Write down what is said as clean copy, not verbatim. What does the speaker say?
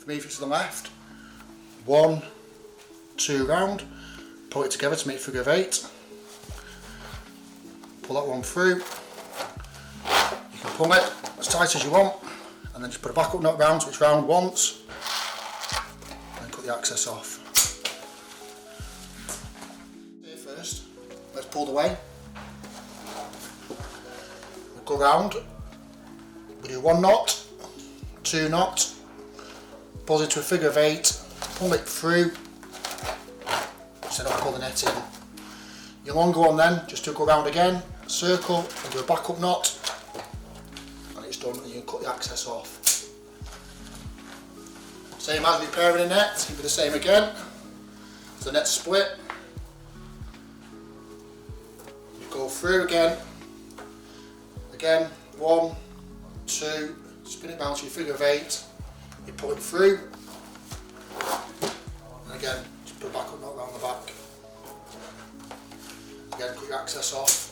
For me, if it's to the left, 1, 2 round, pull it together to make figure of 8. Pull that one through. You can pull it as tight as you want, and then just put a backup knot round so it's round once, and cut the excess off. Here first, let's pull the way. We go round, we do 1 knot, 2 knot, pull it into a figure of 8, pull it through, so don't pull the net in. Your longer one then, just to go round again, circle and do a backup knot, and it's done, and you can cut the excess off. Same as repairing a net, you do the same again. So the net's split, you go through again, 1, 2, spin it round to your figure of 8, you pull it through, and again, just put a backup knot round the back. Again, cut your excess off.